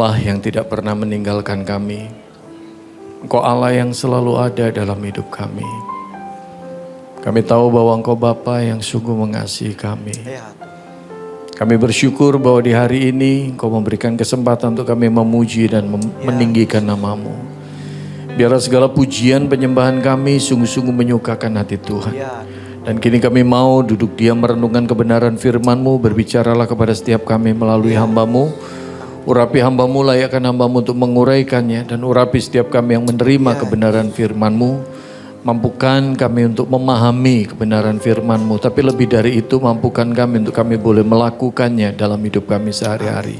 Allah yang tidak pernah meninggalkan kami. Engkau Allah yang selalu ada dalam hidup kami. Kami tahu bahwa Engkau Bapa yang sungguh mengasihi kami. Kami bersyukur bahwa di hari ini Engkau memberikan kesempatan untuk kami memuji dan meninggikan nama-Mu. Biarlah segala pujian penyembahan kami sungguh-sungguh menyukakan hati Tuhan. Dan kini kami mau duduk diam merenungkan kebenaran firman-Mu. Berbicaralah kepada setiap kami melalui hamba-Mu. Urapi hamba-Mu, layakkan hamba-Mu untuk menguraikannya. Dan urapi setiap kami yang menerima kebenaran firman-Mu. Mampukan kami untuk memahami kebenaran firman-Mu. Tapi lebih dari itu, mampukan kami untuk kami boleh melakukannya dalam hidup kami sehari-hari.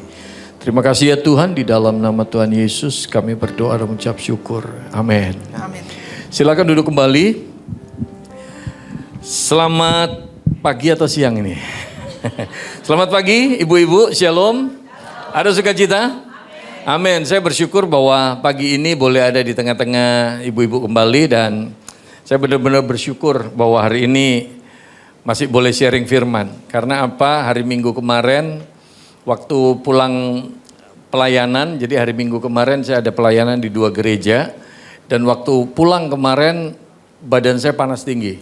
Terima kasih ya Tuhan, di dalam nama Tuhan Yesus kami berdoa dan mengucap syukur. Amin. Silakan duduk kembali. Selamat pagi atau siang ini? Selamat pagi ibu-ibu, shalom. Ada sukacita? Amin. Saya bersyukur bahwa pagi ini boleh ada di tengah-tengah ibu-ibu kembali dan saya benar-benar bersyukur bahwa hari ini masih boleh sharing firman. Karena apa? Hari Minggu kemarin waktu pulang pelayanan, jadi hari Minggu kemarin saya ada pelayanan di 2 gereja. Dan waktu pulang kemarin badan saya panas tinggi.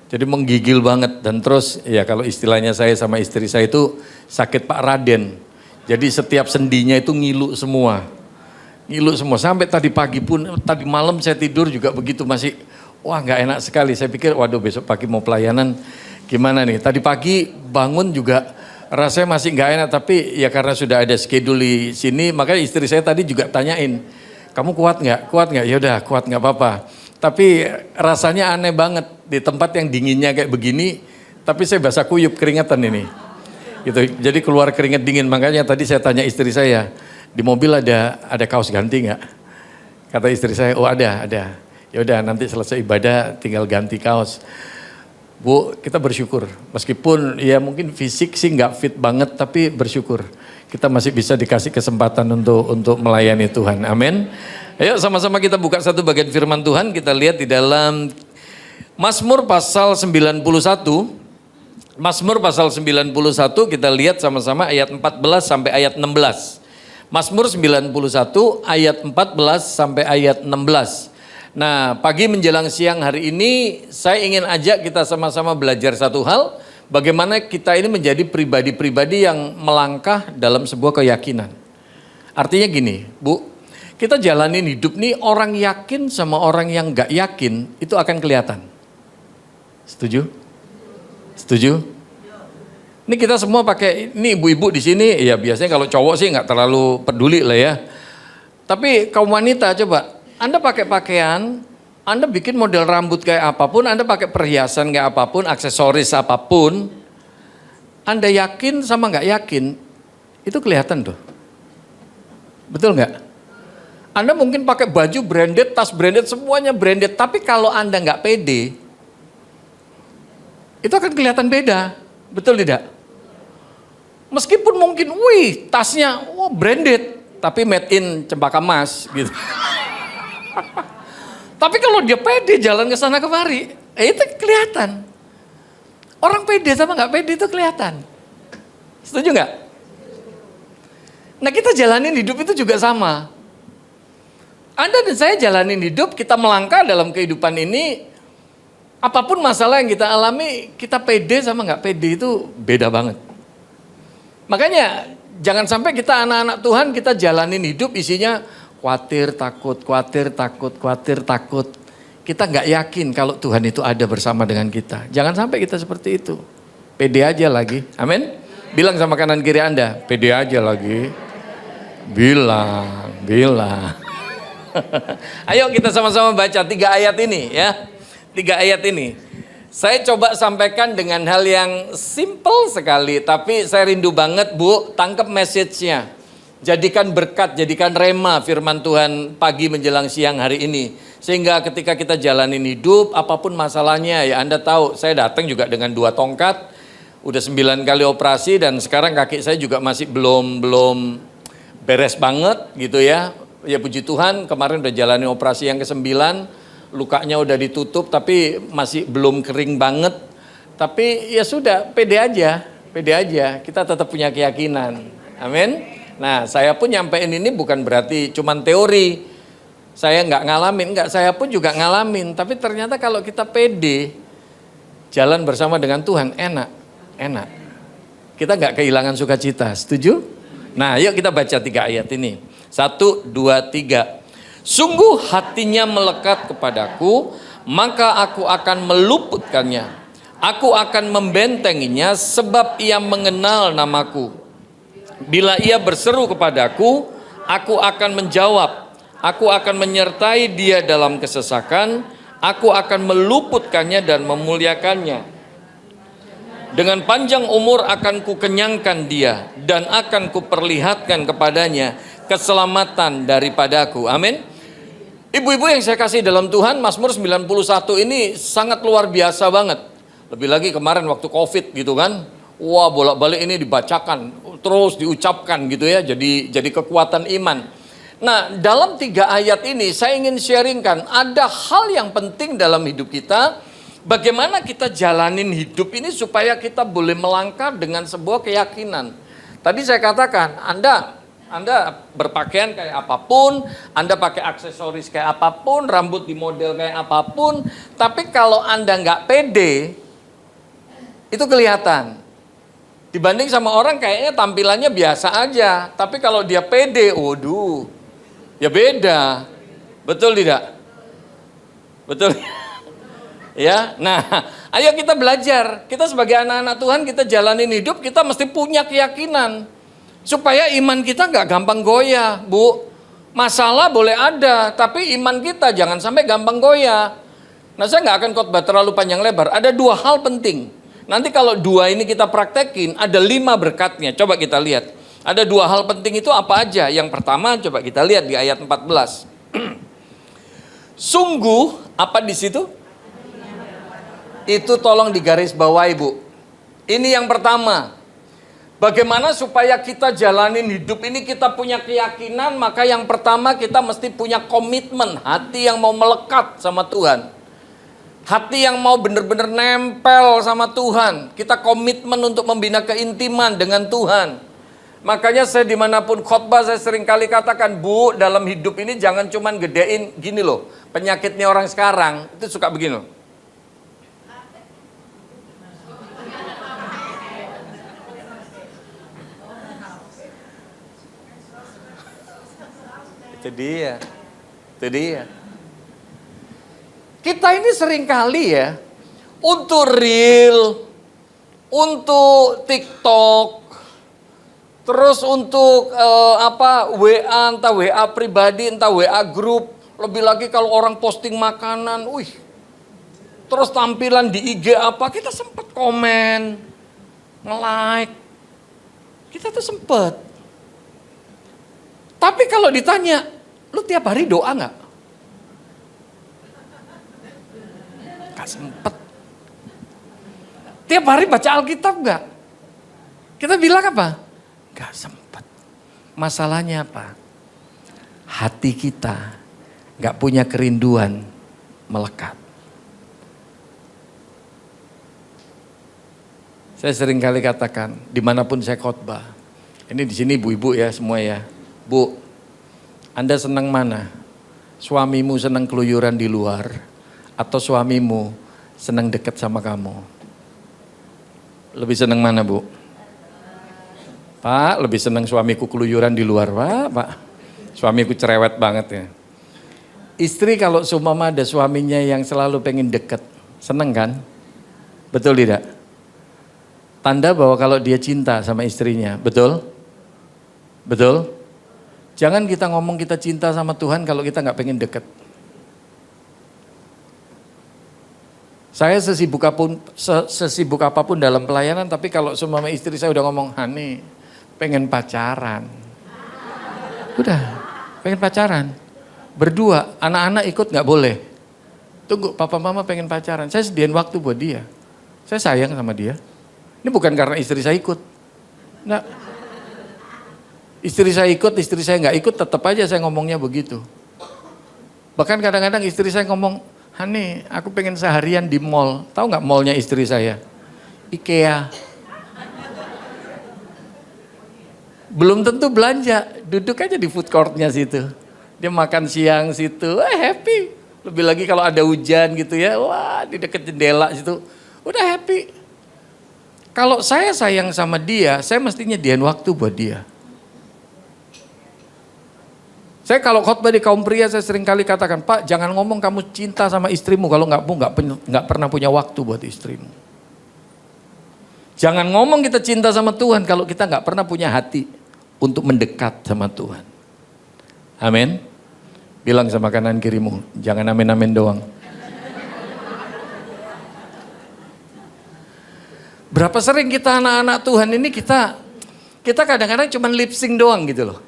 Jadi menggigil banget dan terus ya kalau istilahnya saya sama istri saya itu sakit Pak Raden. Jadi setiap sendinya itu ngilu semua. Ngilu semua sampai tadi pagi pun, tadi malam saya tidur juga begitu masih wah nggak enak sekali. Saya pikir waduh besok pagi mau pelayanan gimana nih. Tadi pagi bangun juga rasanya masih nggak enak tapi ya karena sudah ada schedule di sini makanya istri saya tadi juga tanyain kamu kuat nggak? Kuat nggak? Ya udah kuat nggak apa-apa. Tapi rasanya aneh banget di tempat yang dinginnya kayak begini tapi saya basah kuyup keringetan ini. Gitu. Jadi keluar keringat dingin makanya tadi saya tanya istri saya di mobil ada kaos ganti nggak? Kata istri saya oh ada. Ya udah nanti selesai ibadah tinggal ganti kaos. Bu kita bersyukur meskipun ya mungkin fisik sih nggak fit banget tapi bersyukur kita masih bisa dikasih kesempatan untuk melayani Tuhan. Amin. Ayo sama-sama kita buka satu bagian firman Tuhan kita lihat di dalam Mazmur pasal 91. Mazmur pasal 91 kita lihat sama-sama ayat 14 sampai ayat 16. Mazmur 91 ayat 14 sampai ayat 16. Nah pagi menjelang siang hari ini saya ingin ajak kita sama-sama belajar satu hal. Bagaimana kita ini menjadi pribadi-pribadi yang melangkah dalam sebuah keyakinan. Artinya gini Bu, kita jalanin hidup nih orang yakin sama orang yang gak yakin itu akan kelihatan. Setuju? Setuju? Ini kita semua pakai, ini ibu-ibu di sini ya biasanya kalau cowok sih nggak terlalu peduli lah ya. Tapi kaum wanita coba, Anda pakai pakaian, Anda bikin model rambut kayak apapun, Anda pakai perhiasan kayak apapun, aksesoris apapun, Anda yakin sama nggak yakin, itu kelihatan tuh. Betul nggak? Anda mungkin pakai baju branded, tas branded, semuanya branded, tapi kalau Anda nggak pede, itu akan kelihatan beda. Betul tidak? Meskipun mungkin, wih tasnya branded, tapi made in Cempaka Mas gitu. Tapi kalau dia pede jalan ke sana kemari, itu kelihatan. Orang pede sama nggak pede itu kelihatan. Setuju nggak? Nah kita jalanin hidup itu juga sama. Anda dan saya jalanin hidup, kita melangkah dalam kehidupan ini. Apapun masalah yang kita alami, kita pede sama nggak pede itu beda banget. Makanya jangan sampai kita anak-anak Tuhan kita jalanin hidup isinya khawatir, takut, khawatir, takut, khawatir, takut. Kita nggak yakin kalau Tuhan itu ada bersama dengan kita. Jangan sampai kita seperti itu. Pede aja lagi, amin. Bilang sama kanan kiri Anda, pede aja lagi. Bilang. Ayo kita sama-sama baca 3 ayat ini ya. 3 ayat ini. Saya coba sampaikan dengan hal yang simple sekali. Tapi saya rindu banget Bu, tangkap message-nya. Jadikan berkat, jadikan rema firman Tuhan pagi menjelang siang hari ini. Sehingga ketika kita jalanin hidup, apapun masalahnya ya Anda tahu. Saya datang juga dengan 2 tongkat. Udah 9 kali operasi dan sekarang kaki saya juga masih belum beres banget gitu ya. Ya puji Tuhan kemarin udah jalanin operasi yang ke-9. Lukanya udah ditutup tapi masih belum kering banget. Tapi ya sudah pede aja. Kita tetap punya keyakinan. Amin. Nah, saya pun nyampein ini bukan berarti cuman teori. Saya nggak ngalamin, saya pun juga ngalamin. Tapi ternyata kalau kita pede, jalan bersama dengan Tuhan, enak. Kita nggak kehilangan sukacita, setuju? Nah, yuk kita baca 3 ayat ini. 1, 2, 3. Sungguh hatinya melekat kepadaku, maka aku akan meluputkannya. Aku akan membentenginya sebab ia mengenal namaku. Bila ia berseru kepadaku, aku akan menjawab. Aku akan menyertai dia dalam kesesakan. Aku akan meluputkannya dan memuliakannya. Dengan panjang umur akan kukenyangkan dia dan akan kuperlihatkan kepadanya keselamatan daripadaku. Amin. Ibu-ibu yang saya kasih dalam Tuhan, Mazmur 91 ini sangat luar biasa banget. Lebih lagi kemarin waktu COVID gitu kan. Wah, bolak-balik ini dibacakan, terus diucapkan gitu ya, jadi kekuatan iman. Nah, dalam 3 ayat ini saya ingin sharingkan ada hal yang penting dalam hidup kita. Bagaimana kita jalanin hidup ini supaya kita boleh melangkah dengan sebuah keyakinan. Tadi saya katakan, Anda berpakaian kayak apapun, Anda pakai aksesoris kayak apapun, rambut di model kayak apapun, tapi kalau Anda nggak pede, itu kelihatan. Dibanding sama orang kayaknya tampilannya biasa aja, tapi kalau dia pede, waduh, ya beda. Betul tidak? Betul. Ya, nah, ayo kita belajar. Kita sebagai anak-anak Tuhan, kita jalanin hidup, kita mesti punya keyakinan. Supaya iman kita nggak gampang goyah, Bu. Masalah boleh ada, tapi iman kita jangan sampai gampang goyah. Nah, saya nggak akan khotbah terlalu panjang lebar. Ada 2 hal penting. Nanti kalau 2 ini kita praktekin, ada 5 berkatnya. Coba kita lihat. Ada 2 hal penting itu apa aja? Yang pertama, coba kita lihat di ayat 14. Sungguh, apa di situ? Itu tolong digaris bawahi, Bu. Ini yang pertama. Bagaimana supaya kita jalanin hidup ini kita punya keyakinan, maka yang pertama kita mesti punya komitmen, hati yang mau melekat sama Tuhan. Hati yang mau benar-benar nempel sama Tuhan. Kita komitmen untuk membina keintiman dengan Tuhan. Makanya saya dimanapun khotbah saya sering kali katakan, Bu, dalam hidup ini jangan cuman gedein gini loh. Penyakitnya orang sekarang itu suka begini loh. Itu dia. Kita ini sering kali ya, untuk reel, untuk TikTok, terus untuk WA, entah WA pribadi, entah WA grup, lebih lagi kalau orang posting makanan, terus tampilan di IG apa, kita sempat komen, nge-like, kita tuh sempet. Tapi kalau ditanya, lu tiap hari doa nggak? Gak sempet. Tiap hari baca Alkitab nggak? Kita bilang apa? Gak sempet. Masalahnya apa? Hati kita nggak punya kerinduan melekat. Saya sering kali katakan, dimanapun saya khotbah, ini di sini ibu-ibu ya semua ya. Bu, Anda senang mana? Suamimu senang keluyuran di luar atau suamimu senang dekat sama kamu? Lebih senang mana, Bu? Pak, lebih senang suamiku keluyuran di luar, Pak. Suamiku cerewet banget ya. Istri kalau seumpama ada suaminya yang selalu pengen dekat, senang kan? Betul tidak? Tanda bahwa kalau dia cinta sama istrinya, betul? Betul? Jangan kita ngomong kita cinta sama Tuhan kalau kita nggak pengen deket. Saya sesibuk apapun dalam pelayanan, tapi kalau semua istri saya udah ngomong, Hani, pengen pacaran. Udah, pengen pacaran. Berdua, anak-anak ikut nggak boleh. Tunggu, papa mama pengen pacaran. Saya sediain waktu buat dia. Saya sayang sama dia. Ini bukan karena istri saya ikut. Nggak. Istri saya ikut, istri saya nggak ikut, tetap aja saya ngomongnya begitu. Bahkan kadang-kadang istri saya ngomong, Hani, aku pengen seharian di mall. Tahu nggak mallnya istri saya? IKEA. Belum tentu belanja, duduk aja di food courtnya situ. Dia makan siang situ, happy. Lebih lagi kalau ada hujan gitu ya, wah di dekat jendela situ, udah happy. Kalau saya sayang sama dia, saya mestinya nyediain waktu buat dia. Saya kalau khotbah di kaum pria, saya sering kali katakan, Pak jangan ngomong kamu cinta sama istrimu kalau nggak pernah punya waktu buat istrimu. Jangan ngomong kita cinta sama Tuhan kalau kita nggak pernah punya hati untuk mendekat sama Tuhan. Amin. Bilang sama kanan kirimu, jangan amin-amin doang. Berapa sering kita anak-anak Tuhan ini kita kadang-kadang cuma lip sync doang gitu loh.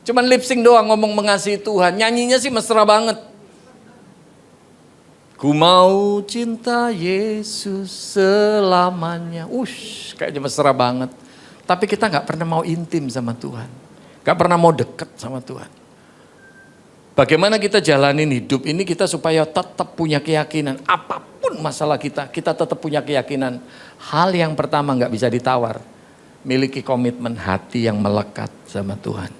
Cuman lip sync doang ngomong mengasihi Tuhan. Nyanyinya sih mesra banget. Ku mau cinta Yesus selamanya. Kayaknya mesra banget. Tapi kita gak pernah mau intim sama Tuhan. Gak pernah mau deket sama Tuhan. Bagaimana kita jalanin hidup ini kita supaya tetap punya keyakinan. Apapun masalah kita tetap punya keyakinan. Hal yang pertama gak bisa ditawar. Miliki komitmen hati yang melekat sama Tuhan.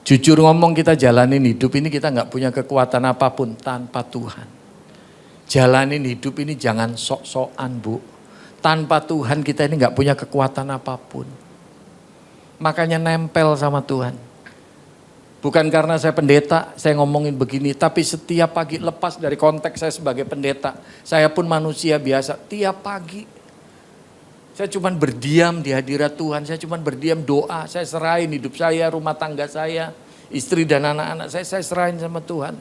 Jujur ngomong kita jalanin hidup ini kita nggak punya kekuatan apapun tanpa Tuhan. Jalanin hidup ini jangan sok-sokan Bu. Tanpa Tuhan kita ini nggak punya kekuatan apapun. Makanya nempel sama Tuhan. Bukan karena saya pendeta, saya ngomongin begini. Tapi setiap pagi lepas dari konteks saya sebagai pendeta. Saya pun manusia biasa, tiap pagi. Saya cuma berdiam di hadirat Tuhan, saya cuma berdiam doa, saya serahin hidup saya, rumah tangga saya, istri dan anak-anak saya serahin sama Tuhan.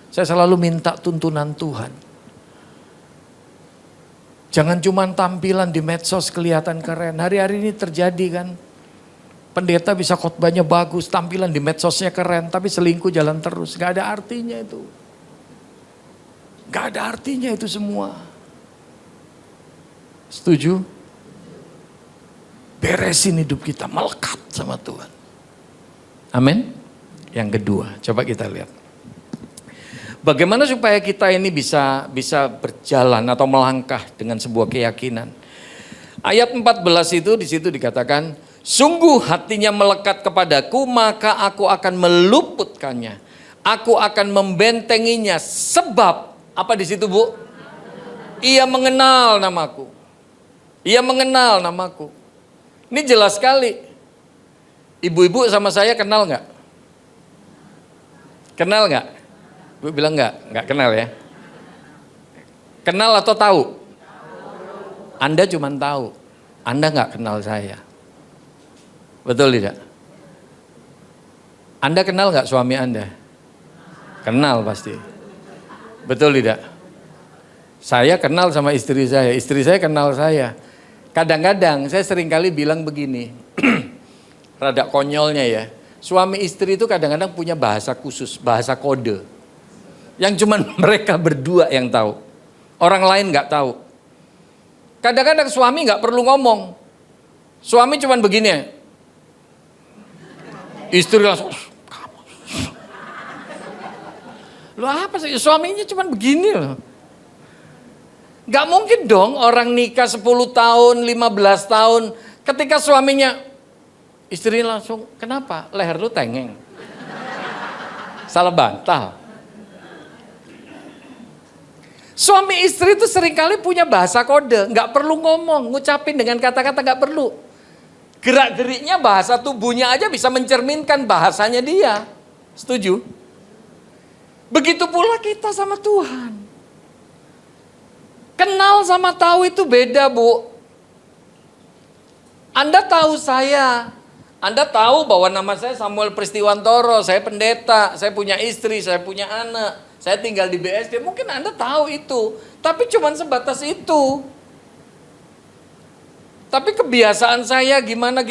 Saya selalu minta tuntunan Tuhan. Jangan cuma tampilan di medsos kelihatan keren, hari-hari ini terjadi kan. Pendeta bisa khotbahnya bagus, tampilan di medsosnya keren, tapi selingkuh jalan terus, gak ada artinya itu. Gak ada artinya itu semua. Setuju? Beresin hidup kita, melekat sama Tuhan. Amin. Yang kedua, coba kita lihat. Bagaimana supaya kita ini bisa berjalan atau melangkah dengan sebuah keyakinan. Ayat 14 itu di situ dikatakan, sungguh hatinya melekat kepadaku, maka aku akan meluputkannya. Aku akan membentenginya sebab apa di situ Bu? Ia mengenal namaku. Ia mengenal namaku. Ini jelas sekali. Ibu-ibu sama saya kenal nggak? Kenal nggak? Ibu bilang nggak kenal ya. Kenal atau tahu? Anda cuma tahu. Anda nggak kenal saya. Betul tidak? Anda kenal nggak suami Anda? Kenal pasti. Betul tidak? Saya kenal sama istri saya kenal saya. Kadang-kadang saya seringkali bilang begini, rada konyolnya ya, suami istri itu kadang-kadang punya bahasa khusus, bahasa kode, yang cuma mereka berdua yang tahu, orang lain nggak tahu. Kadang-kadang suami nggak perlu ngomong, suami cuma begini ya, istri langsung, lo apa sih, suaminya cuma begini loh. Gak mungkin dong orang nikah 10 tahun, 15 tahun, ketika suaminya, istrinya langsung, kenapa? Leher lu tengeng. Salah bantal. Suami istri itu seringkali punya bahasa kode, gak perlu ngomong, ngucapin dengan kata-kata gak perlu. Gerak-geriknya bahasa tubuhnya aja bisa mencerminkan bahasanya dia. Setuju? Begitu pula kita sama Tuhan. Kenal sama tahu itu beda Bu. Anda tahu saya. Anda tahu bahwa nama saya Samuel Pristiwantoro. Saya pendeta, saya punya istri, saya punya anak. Saya tinggal di BSD. Mungkin Anda tahu itu. Tapi cuma sebatas itu. Tapi kebiasaan saya gimana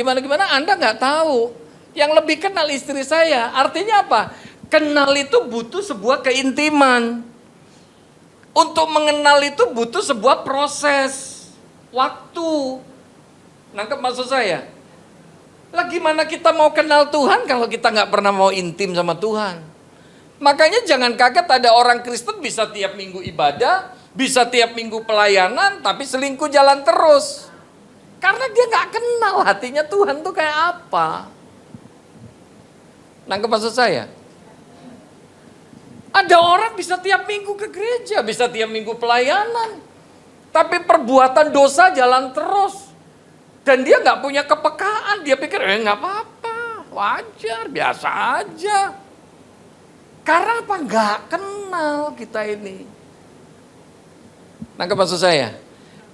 Anda nggak tahu. Yang lebih kenal istri saya. Artinya apa? Kenal itu butuh sebuah keintiman. Untuk mengenal itu butuh sebuah proses, waktu. Nangkep maksud saya? Lah gimana kita mau kenal Tuhan kalau kita nggak pernah mau intim sama Tuhan? Makanya jangan kaget ada orang Kristen bisa tiap minggu ibadah, bisa tiap minggu pelayanan, tapi selingkuh jalan terus. Karena dia nggak kenal hatinya Tuhan tuh kayak apa. Nangkep maksud saya? Ada orang bisa tiap minggu ke gereja, bisa tiap minggu pelayanan. Tapi perbuatan dosa jalan terus. Dan dia nggak punya kepekaan, dia pikir nggak apa-apa, wajar, biasa aja. Karena apa? Nggak kenal kita ini. Nangkep maksud saya?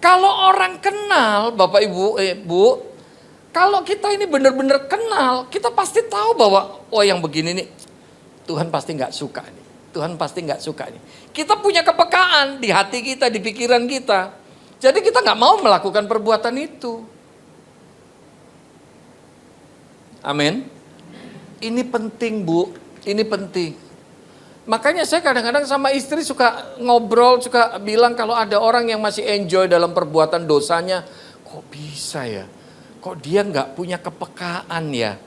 Kalau orang kenal, Bapak Ibu, Bu, kalau kita ini benar-benar kenal, kita pasti tahu bahwa, oh yang begini nih, Tuhan pasti nggak suka nih. Tuhan pasti nggak suka nih. Kita punya kepekaan di hati kita, di pikiran kita. Jadi kita nggak mau melakukan perbuatan itu. Amin. Ini penting, Bu. Ini penting. Makanya saya kadang-kadang sama istri suka ngobrol, suka bilang kalau ada orang yang masih enjoy dalam perbuatan dosanya, kok bisa ya? Kok dia nggak punya kepekaan ya?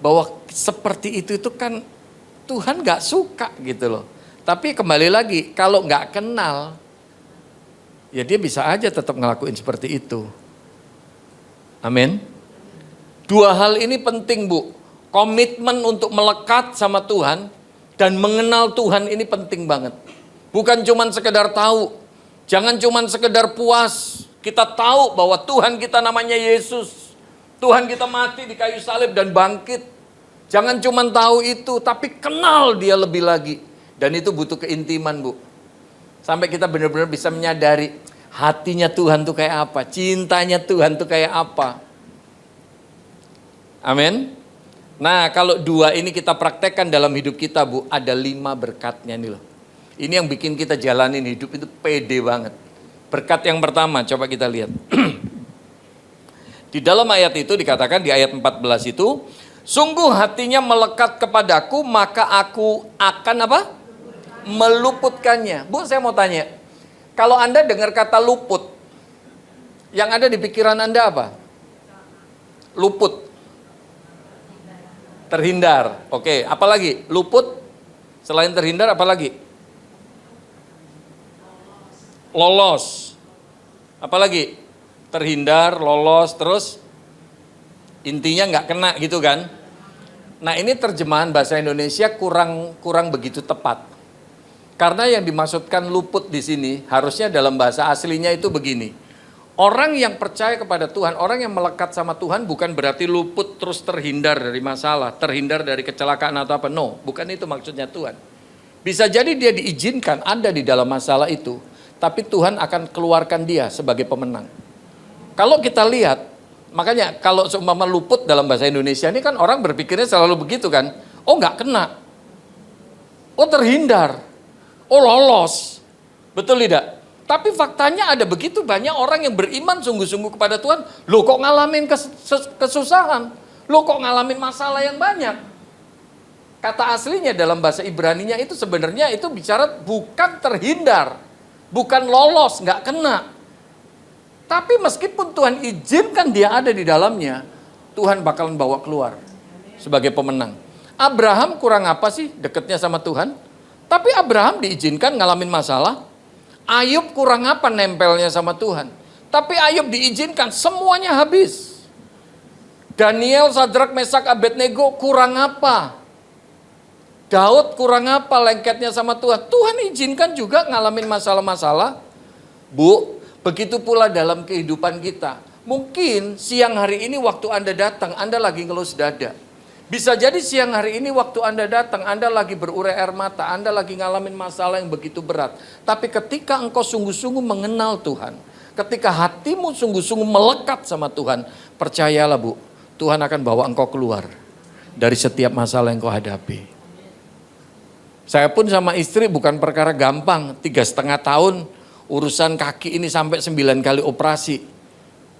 Bahwa seperti itu kan Tuhan nggak suka gitu loh. Tapi kembali lagi, kalau nggak kenal, ya dia bisa aja tetap ngelakuin seperti itu. Amin. Dua hal ini penting, Bu. Komitmen untuk melekat sama Tuhan dan mengenal Tuhan ini penting banget. Bukan cuman sekedar tahu. Jangan cuman sekedar puas. Kita tahu bahwa Tuhan kita namanya Yesus. Tuhan kita mati di kayu salib dan bangkit. Jangan cuman tahu itu, tapi kenal dia lebih lagi. Dan itu butuh keintiman, Bu. Sampai kita benar-benar bisa menyadari hatinya Tuhan tuh kayak apa, cintanya Tuhan tuh kayak apa. Amin. Nah, kalau dua ini kita praktekkan dalam hidup kita, Bu, ada 5 berkatnya nih loh. Ini yang bikin kita jalanin hidup itu pede banget. Berkat yang pertama, coba kita lihat. Di dalam ayat itu dikatakan di ayat 14 itu, sungguh hatinya melekat kepadaku, maka aku akan apa? Meluputkannya. Bu, saya mau tanya, kalau Anda dengar kata luput, yang ada di pikiran Anda apa? Luput. Terhindar. Oke, apa lagi? Luput. Selain terhindar, apa lagi? Lolos. Apa lagi? Terhindar, lolos, terus intinya nggak kena gitu kan? Nah, ini terjemahan bahasa Indonesia kurang begitu tepat. Karena yang dimaksudkan luput di sini harusnya dalam bahasa aslinya itu begini. Orang yang percaya kepada Tuhan, orang yang melekat sama Tuhan bukan berarti luput terus terhindar dari masalah, terhindar dari kecelakaan atau apa. No, bukan itu maksudnya Tuhan. Bisa jadi dia diizinkan ada di dalam masalah itu, tapi Tuhan akan keluarkan dia sebagai pemenang. Kalau kita lihat, makanya kalau seumpama luput dalam bahasa Indonesia ini kan orang berpikirnya selalu begitu kan. Oh nggak kena, oh terhindar, oh lolos, betul tidak? Tapi faktanya ada begitu banyak orang yang beriman sungguh-sungguh kepada Tuhan. Loh kok ngalamin kesusahan? Loh kok ngalamin masalah yang banyak? Kata aslinya dalam bahasa Ibraninya itu sebenarnya itu bicara bukan terhindar. Bukan lolos, nggak kena. Tapi meskipun Tuhan izinkan dia ada di dalamnya, Tuhan bakalan bawa keluar sebagai pemenang. Abraham kurang apa sih dekatnya sama Tuhan? Tapi Abraham diizinkan ngalamin masalah. Ayub kurang apa nempelnya sama Tuhan? Tapi Ayub diizinkan semuanya habis. Daniel, Sadrak, Mesak, Abednego kurang apa? Daud kurang apa lengketnya sama Tuhan? Tuhan izinkan juga ngalamin masalah-masalah. Bu, begitu pula dalam kehidupan kita. Mungkin siang hari ini waktu Anda datang, Anda lagi ngelus dada. Bisa jadi siang hari ini waktu Anda datang, Anda lagi berurai air mata, Anda lagi ngalamin masalah yang begitu berat. Tapi ketika engkau sungguh-sungguh mengenal Tuhan, ketika hatimu sungguh-sungguh melekat sama Tuhan, percayalah Bu, Tuhan akan bawa engkau keluar dari setiap masalah yang engkau hadapi. Saya pun sama istri bukan perkara gampang, 3,5 tahun urusan kaki ini sampai 9 kali operasi.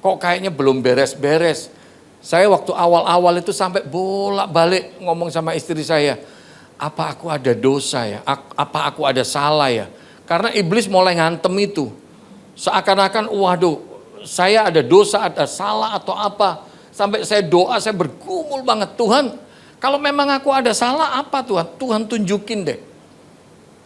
Kok kayaknya belum beres-beres. Saya waktu awal-awal itu sampai bolak-balik ngomong sama istri saya, apa aku ada dosa ya? Apa aku ada salah ya? Karena iblis mulai ngantem itu. Seakan-akan waduh, saya ada dosa, ada salah atau apa. Sampai saya doa, saya bergumul banget. Tuhan, kalau memang aku ada salah apa Tuhan? Tuhan tunjukin deh.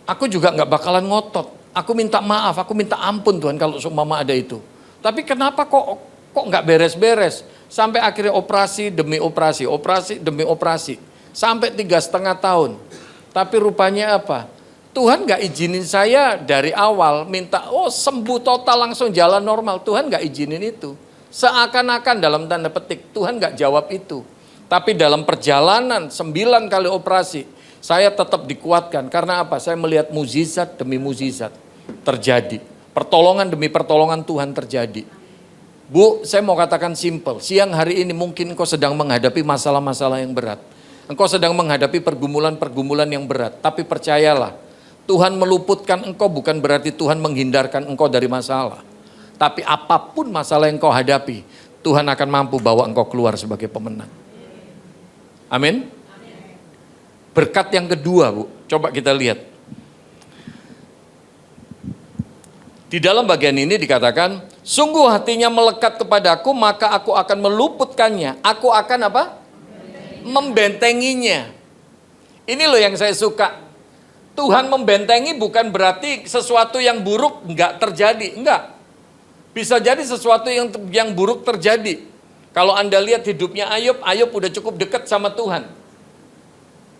Aku juga gak bakalan ngotot. Aku minta maaf, aku minta ampun Tuhan kalau seumpama ada itu. Tapi kenapa kok Kok nggak beres-beres? Sampai akhirnya operasi demi operasi, operasi demi operasi. Sampai 3,5 tahun. Tapi rupanya apa? Tuhan nggak izinin saya dari awal minta, sembuh total langsung jalan normal. Tuhan nggak izinin itu. Seakan-akan dalam tanda petik, Tuhan nggak jawab itu. Tapi dalam perjalanan 9 kali operasi, saya tetap dikuatkan. Karena apa? Saya melihat mukjizat demi mukjizat terjadi. Pertolongan demi pertolongan Tuhan terjadi. Bu, saya mau katakan simple. Siang hari ini mungkin engkau sedang menghadapi masalah-masalah yang berat. Engkau sedang menghadapi pergumulan-pergumulan yang berat. Tapi percayalah, Tuhan meluputkan engkau bukan berarti Tuhan menghindarkan engkau dari masalah. Tapi apapun masalah yang engkau hadapi, Tuhan akan mampu bawa engkau keluar sebagai pemenang. Amin. Berkat yang kedua, Bu, coba kita lihat. Di dalam bagian ini dikatakan, sungguh hatinya melekat kepadaku, maka aku akan meluputkannya. Aku akan apa? Membentenginya. Ini loh yang saya suka. Tuhan membentengi bukan berarti sesuatu yang buruk enggak terjadi. Enggak. Bisa jadi sesuatu yang buruk terjadi. Kalau Anda lihat hidupnya Ayub udah cukup dekat sama Tuhan.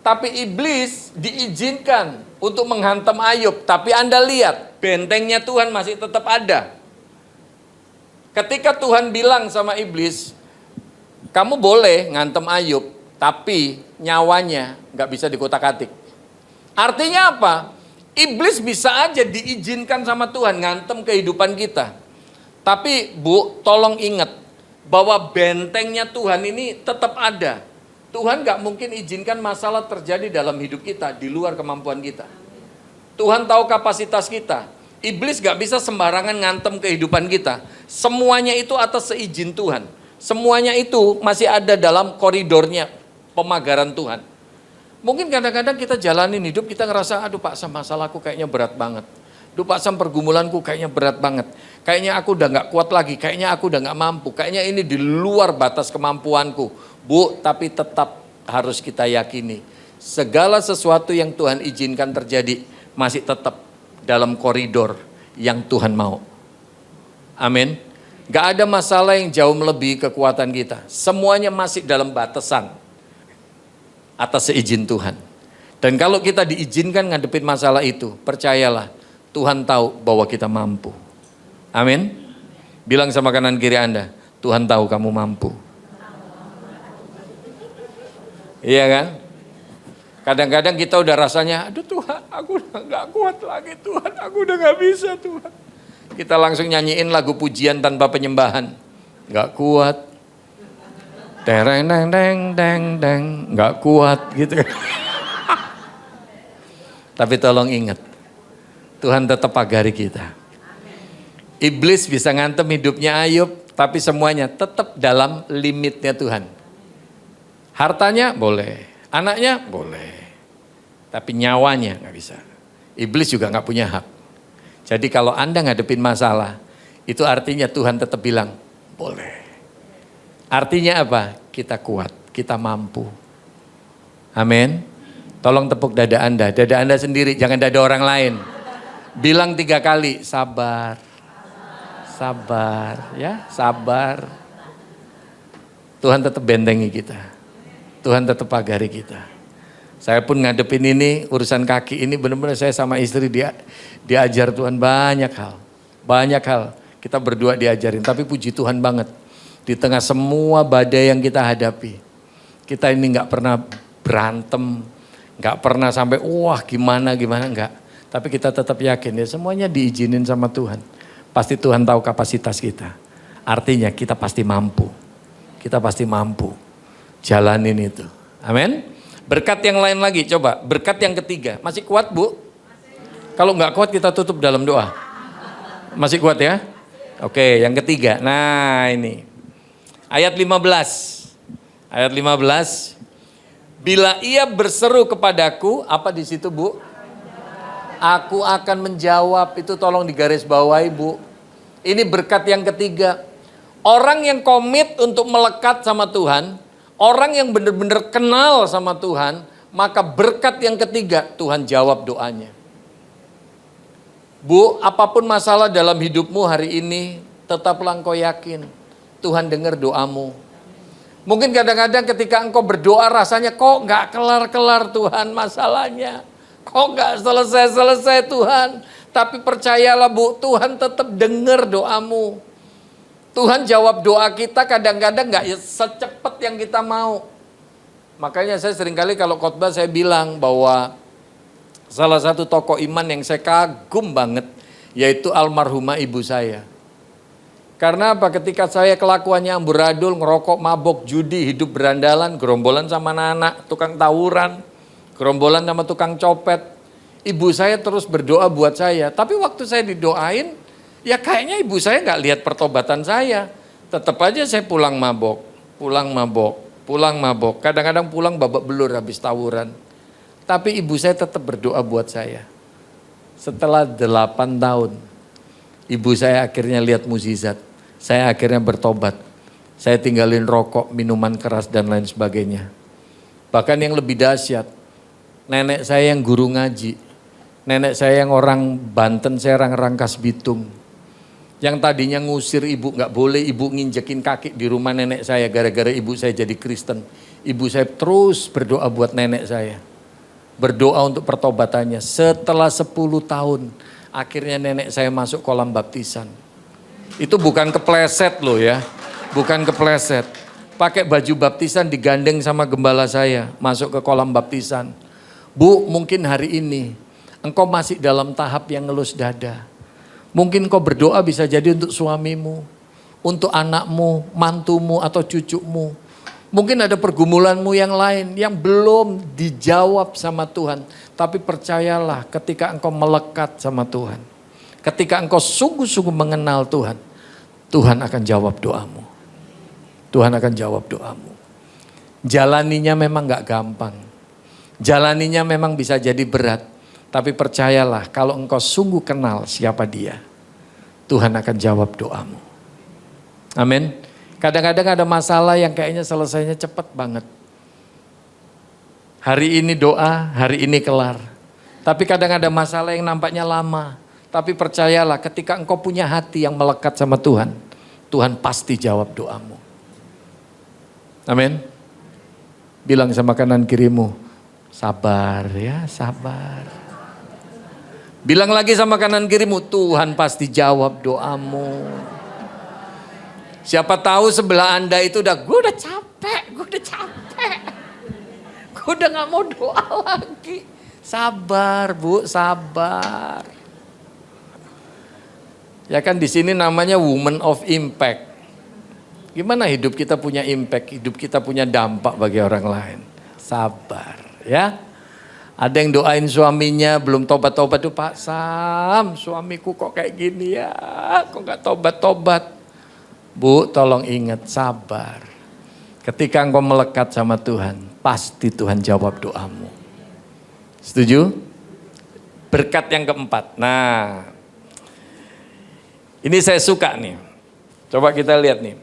Tapi iblis diizinkan untuk menghantam Ayub. Tapi Anda lihat, bentengnya Tuhan masih tetap ada. Ketika Tuhan bilang sama iblis, kamu boleh ngantem Ayub, tapi nyawanya nggak bisa dikotak-atik. Artinya apa? Iblis bisa aja diizinkan sama Tuhan ngantem kehidupan kita. Tapi Bu, tolong ingat bahwa bentengnya Tuhan ini tetap ada. Tuhan gak mungkin izinkan masalah terjadi dalam hidup kita di luar kemampuan kita. Tuhan tahu kapasitas kita. Iblis gak bisa sembarangan ngantem kehidupan kita. Semuanya itu atas seizin Tuhan. Semuanya itu masih ada dalam koridornya pemagaran Tuhan. Mungkin kadang-kadang kita jalanin hidup, kita ngerasa, aduh Pak Sam, masalahku kayaknya berat banget. Aduh Pak Sam, pergumulanku kayaknya berat banget. Kayaknya aku udah gak kuat lagi, kayaknya aku udah gak mampu. Kayaknya ini di luar batas kemampuanku. Bu, tapi tetap harus kita yakini. Segala sesuatu yang Tuhan izinkan terjadi, masih tetap dalam koridor yang Tuhan mau. Amin. Gak ada masalah yang jauh melebihi kekuatan kita. Semuanya masih dalam batasan atas seizin Tuhan. Dan kalau kita diizinkan ngadepin masalah itu, percayalah, Tuhan tahu bahwa kita mampu. Amin. Bilang sama kanan kiri Anda, Tuhan tahu kamu mampu. Iya kan? Kadang-kadang kita udah rasanya, aduh Tuhan, aku udah gak kuat lagi Tuhan, aku udah gak bisa Tuhan. Kita langsung nyanyiin lagu pujian tanpa penyembahan. Gak kuat. Tereng deng deng deng deng, gak kuat gitu. Tapi tolong ingat, Tuhan tetap pagari kita. Iblis bisa ngantem hidupnya Ayub, tapi semuanya tetap dalam limitnya Tuhan. Hartanya boleh, anaknya boleh, tapi nyawanya nggak bisa. Iblis juga nggak punya hak. Jadi kalau Anda ngadepin masalah, itu artinya Tuhan tetap bilang boleh. Artinya apa? Kita kuat, kita mampu. Amin. Tolong tepuk dada Anda sendiri, jangan dada orang lain. Bilang 3 kali, sabar, sabar, ya, sabar. Tuhan tetap bentengi kita. Tuhan tetap pagari kita. Saya pun ngadepin ini, urusan kaki ini benar-benar saya sama istri diajar Tuhan banyak hal. Banyak hal kita berdua diajarin, tapi puji Tuhan banget. Di tengah semua badai yang kita hadapi, kita ini gak pernah berantem, gak pernah sampai wah gimana enggak. Tapi kita tetap yakin ya semuanya diizinin sama Tuhan. Pasti Tuhan tahu kapasitas kita. Artinya kita pasti mampu. Kita pasti mampu jalanin itu. Amin. Berkat yang lain lagi, coba. Berkat yang ketiga. Masih kuat Bu? Kalau nggak kuat kita tutup dalam doa. Masih kuat ya? Oke, yang ketiga. Nah ini. Ayat 15. Ayat 15. Bila ia berseru kepadaku, apa di situ Bu? Aku akan menjawab. Itu tolong digaris bawahi Bu. Ini berkat yang ketiga. Orang yang komit untuk melekat sama Tuhan, orang yang benar-benar kenal sama Tuhan, maka berkat yang ketiga Tuhan jawab doanya. Bu, apapun masalah dalam hidupmu hari ini, tetaplah engkau yakin Tuhan dengar doamu. Mungkin kadang-kadang ketika engkau berdoa rasanya kok nggak kelar-kelar Tuhan masalahnya. Kok nggak selesai-selesai Tuhan. Tapi percayalah Bu, Tuhan tetap dengar doamu. Tuhan jawab doa kita kadang-kadang nggak secepat yang kita mau. Makanya saya seringkali kalau khotbah saya bilang bahwa salah satu tokoh iman yang saya kagum banget yaitu almarhumah ibu saya. Karena apa? Ketika saya kelakuannya amburadul, ngerokok, mabok, judi, hidup berandalan, gerombolan sama anak-anak, tukang tawuran, gerombolan sama tukang copet. Ibu saya terus berdoa buat saya. Tapi waktu saya didoain, ya kayaknya ibu saya nggak lihat pertobatan saya. Tetap aja saya pulang mabok. Kadang-kadang pulang babak belur habis tawuran. Tapi ibu saya tetap berdoa buat saya. Setelah 8 tahun, ibu saya akhirnya lihat mukjizat. Saya akhirnya bertobat. Saya tinggalin rokok, minuman keras dan lain sebagainya. Bahkan yang lebih dahsyat, nenek saya yang guru ngaji. Nenek saya yang orang Banten, saya orang Rangkas Bitung. Yang tadinya ngusir ibu, nggak boleh ibu nginjekin kaki di rumah nenek saya gara-gara ibu saya jadi Kristen. Ibu saya terus berdoa buat nenek saya. Berdoa untuk pertobatannya. Setelah 10 tahun, akhirnya nenek saya masuk kolam baptisan. Itu bukan kepleset loh ya, bukan kepleset. Pakai baju baptisan digandeng sama gembala saya, masuk ke kolam baptisan. Bu, mungkin hari ini engkau masih dalam tahap yang ngelus dada. Mungkin kau berdoa bisa jadi untuk suamimu, untuk anakmu, mantumu atau cucumu. Mungkin ada pergumulanmu yang lain yang belum dijawab sama Tuhan. Tapi percayalah ketika engkau melekat sama Tuhan. Ketika engkau sungguh-sungguh mengenal Tuhan. Tuhan akan jawab doamu. Tuhan akan jawab doamu. Jalaninya memang gak gampang. Jalaninya memang bisa jadi berat. Tapi percayalah kalau engkau sungguh kenal siapa dia. Tuhan akan jawab doamu. Amin. Kadang-kadang ada masalah yang kayaknya selesainya cepat banget. Hari ini doa, hari ini kelar. Tapi kadang ada masalah yang nampaknya lama. Tapi percayalah ketika engkau punya hati yang melekat sama Tuhan, Tuhan pasti jawab doamu. Amin. Bilang sama kanan kirimu, sabar ya, sabar. Bilang lagi sama kanan kirimu, Tuhan pasti jawab doamu. Siapa tahu sebelah Anda itu gue udah capek. Gue udah gak mau doa lagi. Sabar Bu, sabar. Ya kan di sini namanya woman of impact. Gimana hidup kita punya impact, hidup kita punya dampak bagi orang lain. Sabar ya. Ada yang doain suaminya belum tobat-tobat tuh, Pak Sam, suamiku kok kayak gini ya, kok gak tobat-tobat. Bu, tolong ingat sabar. Ketika engkau melekat sama Tuhan, pasti Tuhan jawab doamu. Setuju? Berkat yang keempat. Nah, ini saya suka nih. Coba kita lihat nih.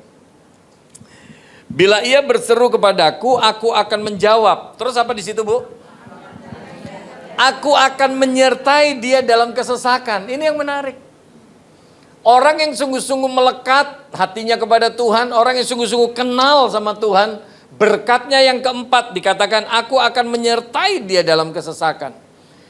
Bila ia berseru kepadaku, aku akan menjawab. Terus apa di situ, Bu? Aku akan menyertai dia dalam kesesakan. Ini yang menarik. Orang yang sungguh-sungguh melekat hatinya kepada Tuhan, orang yang sungguh-sungguh kenal sama Tuhan, berkatnya yang keempat dikatakan, aku akan menyertai dia dalam kesesakan.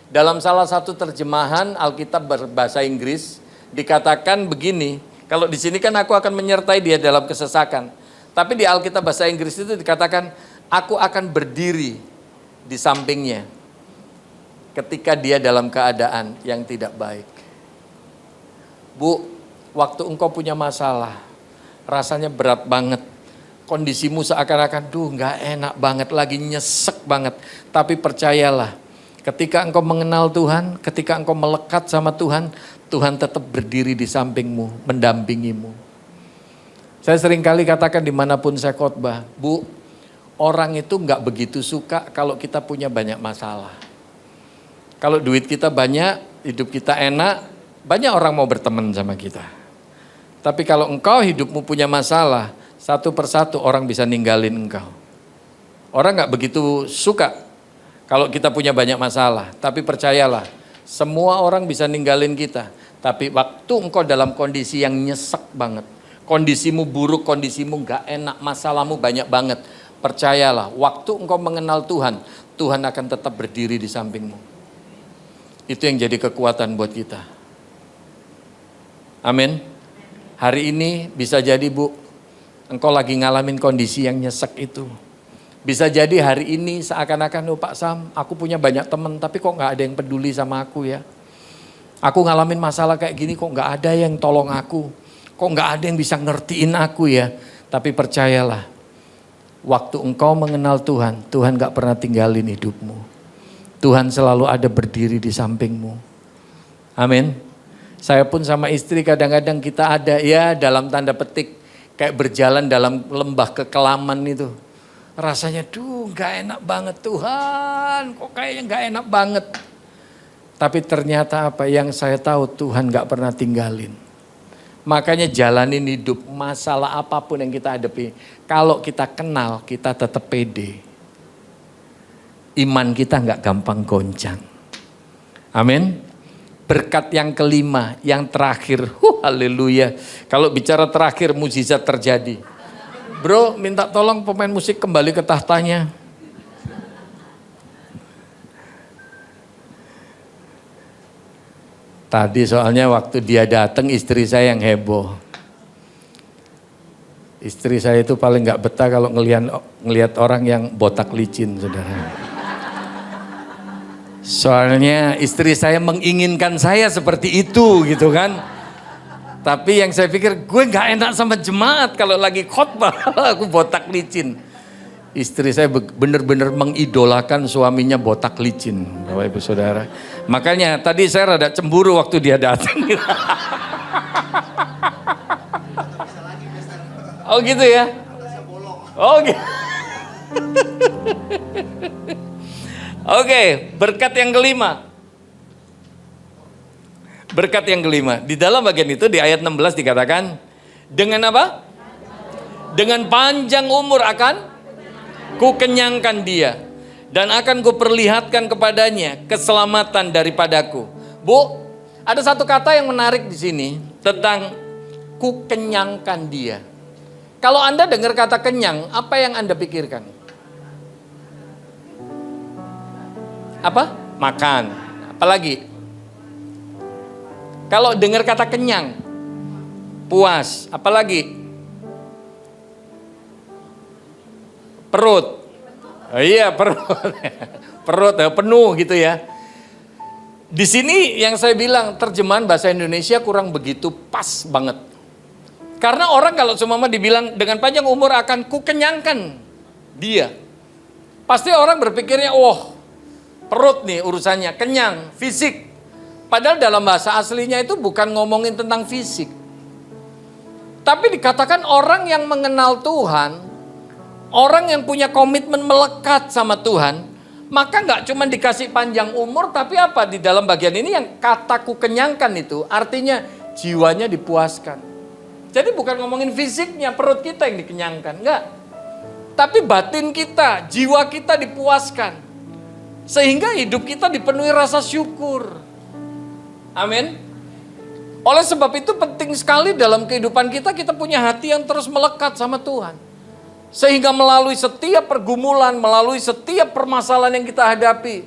Dalam salah satu terjemahan Alkitab berbahasa Inggris, dikatakan begini, kalau di sini kan aku akan menyertai dia dalam kesesakan. Tapi di Alkitab bahasa Inggris itu dikatakan, aku akan berdiri di sampingnya ketika dia dalam keadaan yang tidak baik. Bu, waktu engkau punya masalah, rasanya berat banget. Kondisimu seakan-akan, gak enak banget, lagi nyesek banget. Tapi percayalah, ketika engkau mengenal Tuhan, ketika engkau melekat sama Tuhan, Tuhan tetap berdiri di sampingmu, mendampingimu. Saya seringkali katakan dimanapun saya khotbah, Bu, orang itu gak begitu suka kalau kita punya banyak masalah. Kalau duit kita banyak, hidup kita enak, banyak orang mau berteman sama kita. Tapi kalau engkau hidupmu punya masalah, satu persatu orang bisa ninggalin engkau. Orang gak begitu suka kalau kita punya banyak masalah. Tapi percayalah, semua orang bisa ninggalin kita. Tapi waktu engkau dalam kondisi yang nyesek banget, kondisimu buruk, kondisimu gak enak, masalahmu banyak banget. Percayalah, waktu engkau mengenal Tuhan, Tuhan akan tetap berdiri di sampingmu. Itu yang jadi kekuatan buat kita. Amin. Hari ini bisa jadi Bu, engkau lagi ngalamin kondisi yang nyesek itu. Bisa jadi hari ini seakan-akan, oh Pak Sam, aku punya banyak teman, tapi kok gak ada yang peduli sama aku ya. Aku ngalamin masalah kayak gini, kok gak ada yang tolong aku. Kok gak ada yang bisa ngertiin aku ya. Tapi percayalah, waktu engkau mengenal Tuhan, Tuhan gak pernah tinggalin hidupmu. Tuhan selalu ada berdiri di sampingmu. Amin. Saya pun sama istri kadang-kadang kita ada ya dalam tanda petik kayak berjalan dalam lembah kekelaman itu. Rasanya gak enak banget Tuhan, kok kayaknya gak enak banget. Tapi ternyata apa yang saya tahu Tuhan gak pernah tinggalin. Makanya jalanin hidup masalah apapun yang kita hadapi. Kalau kita kenal kita tetap pede. Iman kita gak gampang goncang. Amin. Berkat yang kelima, yang terakhir. Haleluya. Kalau bicara terakhir mukjizat terjadi. Bro, minta tolong pemain musik kembali ke tahtanya. Tadi soalnya waktu dia datang istri saya yang heboh. Istri saya itu paling gak betah kalau ngelihat orang yang botak licin, saudara. Soalnya istri saya menginginkan saya seperti itu gitu kan. Tapi yang saya pikir gue gak enak sama jemaat kalau lagi khotbah aku botak licin. Istri saya benar-benar mengidolakan suaminya botak licin, Bapak Ibu Saudara. Makanya tadi saya rada cemburu waktu dia datang. Oh gitu ya? Oh gitu. Oke, berkat yang kelima. Berkat yang kelima. Di dalam bagian itu di ayat 16 dikatakan, dengan apa? Dengan panjang umur akan ku kenyangkan dia dan akan ku perlihatkan kepadanya keselamatan daripadaku. Bu, ada satu kata yang menarik di sini tentang ku kenyangkan dia. Kalau Anda dengar kata kenyang, apa yang Anda pikirkan? Apa? Makan. Apalagi? Kalau dengar kata kenyang, puas. Apalagi? Perut. Oh iya, perut. Perut penuh gitu ya. Di sini yang saya bilang terjemahan bahasa Indonesia kurang begitu pas banget. Karena orang kalau seumpama dibilang dengan panjang umur akan kukenyangkan dia. Pasti orang berpikirnya, oh perut nih urusannya, kenyang, fisik. Padahal dalam bahasa aslinya itu bukan ngomongin tentang fisik. Tapi dikatakan orang yang mengenal Tuhan, orang yang punya komitmen melekat sama Tuhan, maka nggak cuma dikasih panjang umur, tapi apa di dalam bagian ini yang kataku kenyangkan itu artinya jiwanya dipuaskan. Jadi bukan ngomongin fisiknya, perut kita yang dikenyangkan, enggak. Tapi batin kita, jiwa kita dipuaskan. Sehingga hidup kita dipenuhi rasa syukur. Amin. Oleh sebab itu penting sekali dalam kehidupan kita punya hati yang terus melekat sama Tuhan. Sehingga melalui setiap pergumulan, melalui setiap permasalahan yang kita hadapi,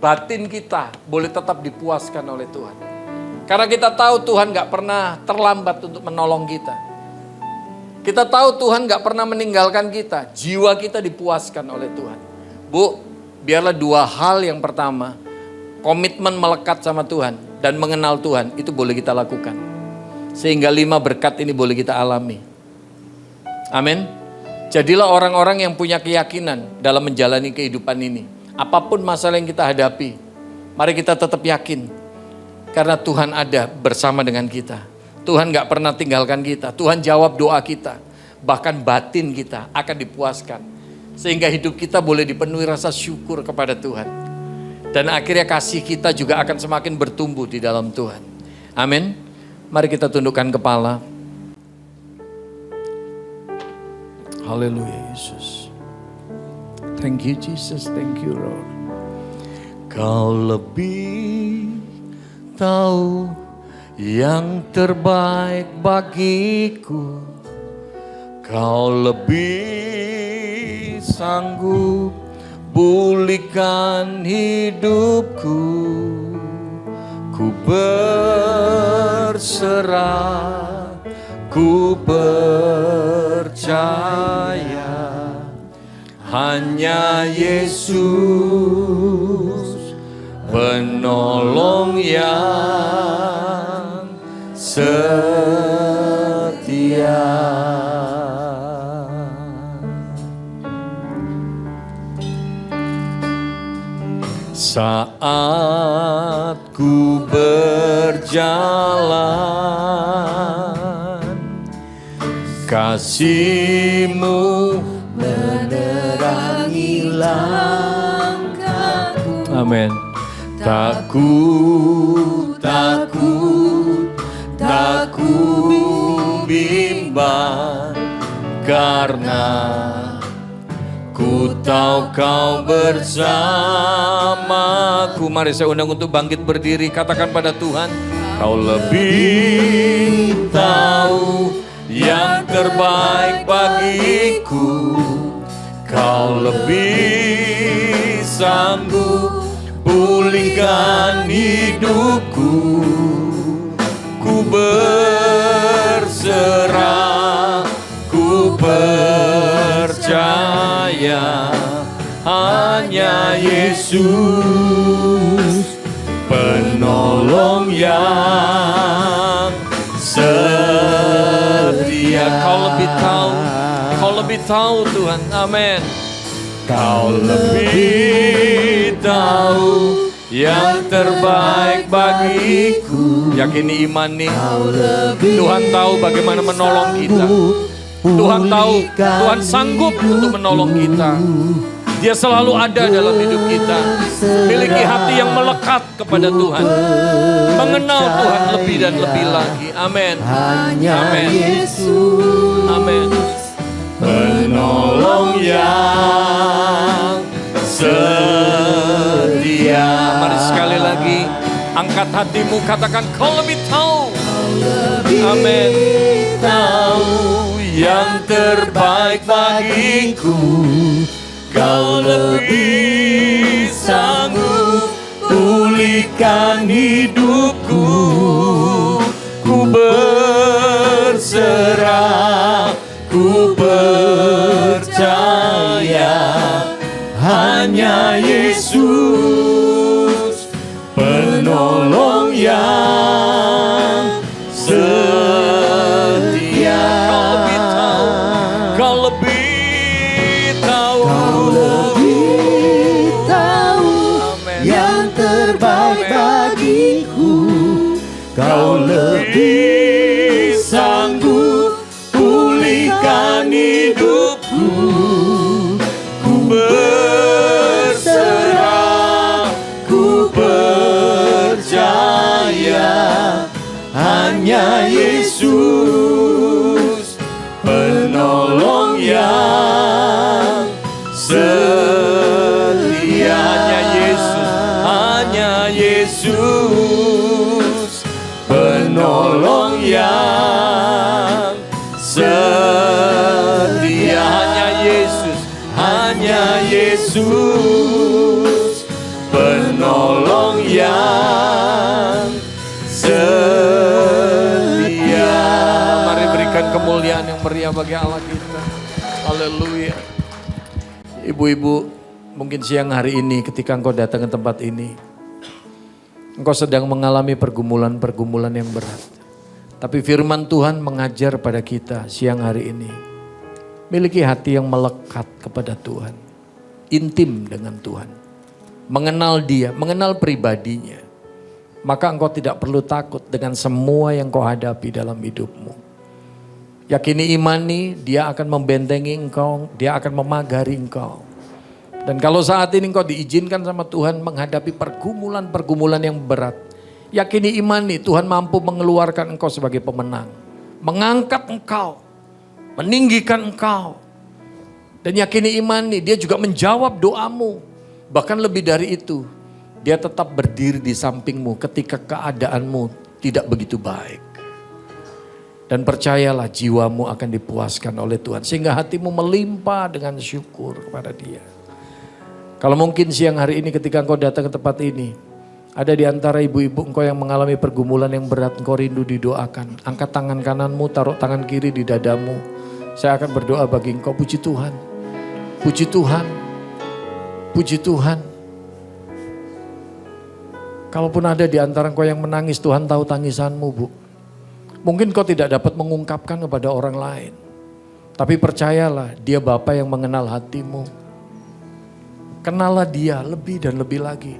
batin kita boleh tetap dipuaskan oleh Tuhan. Karena kita tahu Tuhan gak pernah terlambat untuk menolong kita. Kita tahu Tuhan gak pernah meninggalkan kita, jiwa kita dipuaskan oleh Tuhan. Bu, biarlah dua hal yang pertama, komitmen melekat sama Tuhan dan mengenal Tuhan, itu boleh kita lakukan. Sehingga 5 berkat ini boleh kita alami. Amin. Jadilah orang-orang yang punya keyakinan dalam menjalani kehidupan ini. Apapun masalah yang kita hadapi, mari kita tetap yakin. Karena Tuhan ada bersama dengan kita. Tuhan gak pernah tinggalkan kita. Tuhan jawab doa kita. Bahkan batin kita akan dipuaskan. Sehingga hidup kita boleh dipenuhi rasa syukur kepada Tuhan. Dan akhirnya kasih kita juga akan semakin bertumbuh di dalam Tuhan. Amin. Mari kita tundukkan kepala. Haleluya Yesus. Thank you Jesus, thank you Lord. Kau lebih tahu yang terbaik bagiku. Kau lebih sanggup pulihkan hidupku. Ku berserah, ku percaya, hanya Yesus penolong yang setia. Saat ku berjalan, kasih-Mu menerangi langkahku. Amin. Takut, takut, takut bimbang, karena ku tahu Kau bersamaku. Mari saya undang untuk bangkit berdiri, katakan pada Tuhan, Kau lebih tahu yang terbaik bagiku. Kau lebih sanggup pulihkan hidupku. Ku berserah, ku percaya, hanya Yesus penolong yang setia. Kau lebih tahu, Kau lebih tahu Tuhan. Amin. Kau lebih tahu yang terbaik bagiku. Yakini iman nih. Tuhan tahu bagaimana menolong kita. Tuhan tahu, Tuhan sanggup untuk menolong kita. Dia selalu ada dalam hidup kita. Miliki hati yang melekat kepada Tuhan. Mengenal Tuhan lebih dan lebih lagi. Amin. Amin. Amin. Penolong yang setia. Mari sekali lagi, angkat hatimu, katakan Kau lebih tahu. Amin. Tahu yang terbaik bagiku. Kau lebih sanggup pulihkan hidupku. Ku berserah, ku percaya, hanya Yesus penolong yang setia. Kau lebih tahu, Kau lebih tahu yang terbaik bagiku. Kau lebih sanggup pulihkan hidupku. Ku berserah, ku percaya, hanya Yesus penolong yang setia. Hanya Yesus, hanya Yesus penolong yang setia. Hanya Yesus, hanya Yesus penolong yang setia. Mari berikan kemuliaan yang meriah bagi Allah kita. Haleluya. Ibu-ibu, mungkin siang hari ini ketika engkau datang ke tempat ini, engkau sedang mengalami pergumulan-pergumulan yang berat. Tapi firman Tuhan mengajar pada kita siang hari ini, miliki hati yang melekat kepada Tuhan, intim dengan Tuhan, mengenal Dia, mengenal pribadinya. Maka engkau tidak perlu takut dengan semua yang kau hadapi dalam hidupmu. Yakini, imani, Dia akan membentengi engkau, Dia akan memagari engkau. Dan kalau saat ini engkau diizinkan sama Tuhan menghadapi pergumulan-pergumulan yang berat, yakini, imani, Tuhan mampu mengeluarkan engkau sebagai pemenang. Mengangkat engkau, meninggikan engkau. Dan yakini, imani, Dia juga menjawab doamu. Bahkan lebih dari itu, Dia tetap berdiri di sampingmu ketika keadaanmu tidak begitu baik. Dan percayalah jiwamu akan dipuaskan oleh Tuhan. Sehingga hatimu melimpah dengan syukur kepada Dia. Kalau mungkin siang hari ini ketika engkau datang ke tempat ini, ada di antara ibu-ibu engkau yang mengalami pergumulan yang berat, engkau rindu didoakan. Angkat tangan kananmu, taruh tangan kiri di dadamu. Saya akan berdoa bagi engkau. Puji Tuhan. Puji Tuhan. Puji Tuhan. Kalaupun ada di antara engkau yang menangis, Tuhan tahu tangisanmu, Bu. Mungkin kau tidak dapat mengungkapkan kepada orang lain. Tapi percayalah, Dia Bapa yang mengenal hatimu. Kenallah Dia lebih dan lebih lagi.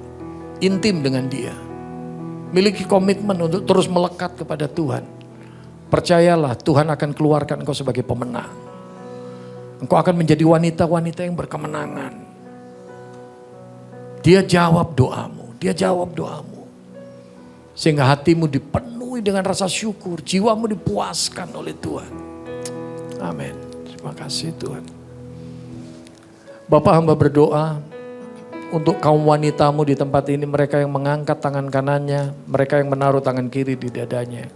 Intim dengan Dia. Miliki komitmen untuk terus melekat kepada Tuhan. Percayalah, Tuhan akan keluarkan engkau sebagai pemenang. Engkau akan menjadi wanita-wanita yang berkemenangan. Dia jawab doamu. Dia jawab doamu. Sehingga hatimu dipenuhi dengan rasa syukur, jiwamu dipuaskan oleh Tuhan. Amin. Terima kasih Tuhan. Bapak hamba berdoa untuk kaum wanitamu di tempat ini, mereka yang mengangkat tangan kanannya, mereka yang menaruh tangan kiri di dadanya.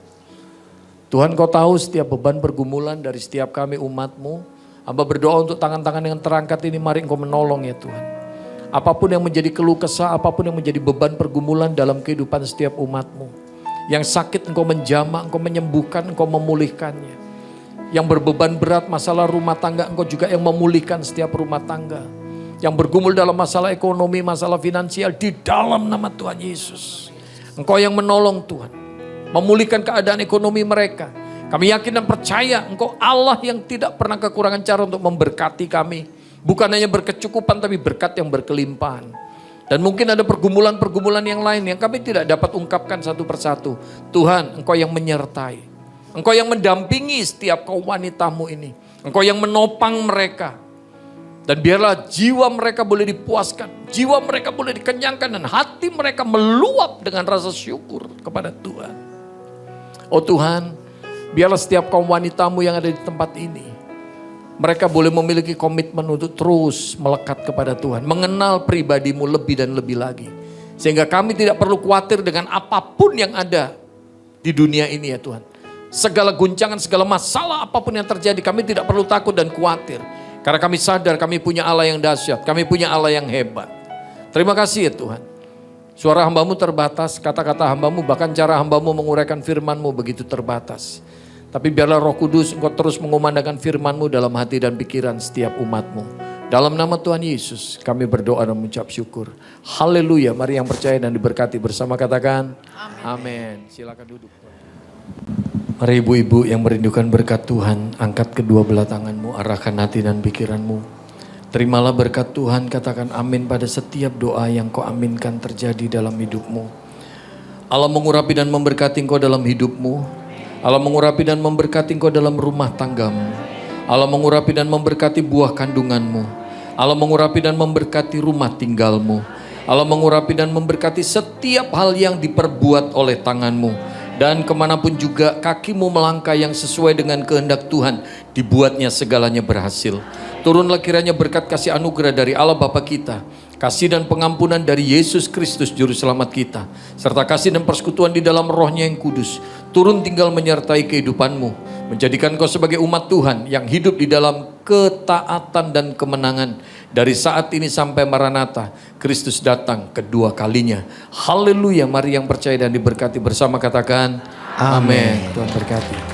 Tuhan kau tahu setiap beban pergumulan dari setiap kami umatmu. Hamba berdoa untuk tangan-tangan yang terangkat ini, mari engkau menolong ya Tuhan. Apapun yang menjadi keluh kesah, apapun yang menjadi beban pergumulan dalam kehidupan setiap umatmu. Yang sakit engkau menjamah, engkau menyembuhkan, engkau memulihkannya. Yang berbeban berat masalah rumah tangga, engkau juga yang memulihkan setiap rumah tangga. Yang bergumul dalam masalah ekonomi, masalah finansial, di dalam nama Tuhan Yesus. Engkau yang menolong Tuhan. Memulihkan keadaan ekonomi mereka. Kami yakin dan percaya engkau Allah yang tidak pernah kekurangan cara untuk memberkati kami. Bukan hanya berkecukupan tapi berkat yang berkelimpahan. Dan mungkin ada pergumulan-pergumulan yang lain yang kami tidak dapat ungkapkan satu persatu. Tuhan, engkau yang menyertai. Engkau yang mendampingi setiap kaum wanitamu ini. Engkau yang menopang mereka. Dan biarlah jiwa mereka boleh dipuaskan. Jiwa mereka boleh dikenyangkan. Dan hati mereka meluap dengan rasa syukur kepada Tuhan. Oh Tuhan, biarlah setiap kaum wanitamu yang ada di tempat ini. Mereka boleh memiliki komitmen untuk terus melekat kepada Tuhan. Mengenal pribadimu lebih dan lebih lagi. Sehingga kami tidak perlu khawatir dengan apapun yang ada di dunia ini ya Tuhan. Segala guncangan, segala masalah apapun yang terjadi, kami tidak perlu takut dan khawatir. Karena kami sadar kami punya Allah yang dahsyat, kami punya Allah yang hebat. Terima kasih ya Tuhan. Suara hambamu terbatas, kata-kata hambamu, bahkan cara hambamu menguraikan firmanmu begitu terbatas. Tapi biarlah Roh Kudus engkau terus mengumandangkan firman-Mu dalam hati dan pikiran setiap umat-Mu. Dalam nama Tuhan Yesus kami berdoa dan mengucap syukur. Haleluya, mari yang percaya dan diberkati bersama katakan amin. Silakan duduk. Mari ibu-ibu yang merindukan berkat Tuhan, angkat kedua belah tanganmu, arahkan hati dan pikiranmu. Terimalah berkat Tuhan, katakan amin pada setiap doa yang kau aminkan terjadi dalam hidupmu. Allah mengurapi dan memberkati engkau dalam hidupmu. Allah mengurapi dan memberkati engkau dalam rumah tanggamu. Allah mengurapi dan memberkati buah kandunganmu. Allah mengurapi dan memberkati rumah tinggalmu. Allah mengurapi dan memberkati setiap hal yang diperbuat oleh tanganmu. Dan kemanapun juga kakimu melangkah yang sesuai dengan kehendak Tuhan, dibuatnya segalanya berhasil. Turunlah kiranya berkat kasih anugerah dari Allah Bapa kita, kasih dan pengampunan dari Yesus Kristus Juru Selamat kita, serta kasih dan persekutuan di dalam Roh-Nya yang kudus, turun tinggal menyertai kehidupanmu, menjadikan kau sebagai umat Tuhan yang hidup di dalam ketaatan dan kemenangan. Dari saat ini sampai Maranatha, Kristus datang kedua kalinya. Haleluya, mari yang percaya dan diberkati bersama katakan amin. Tuhan berkati.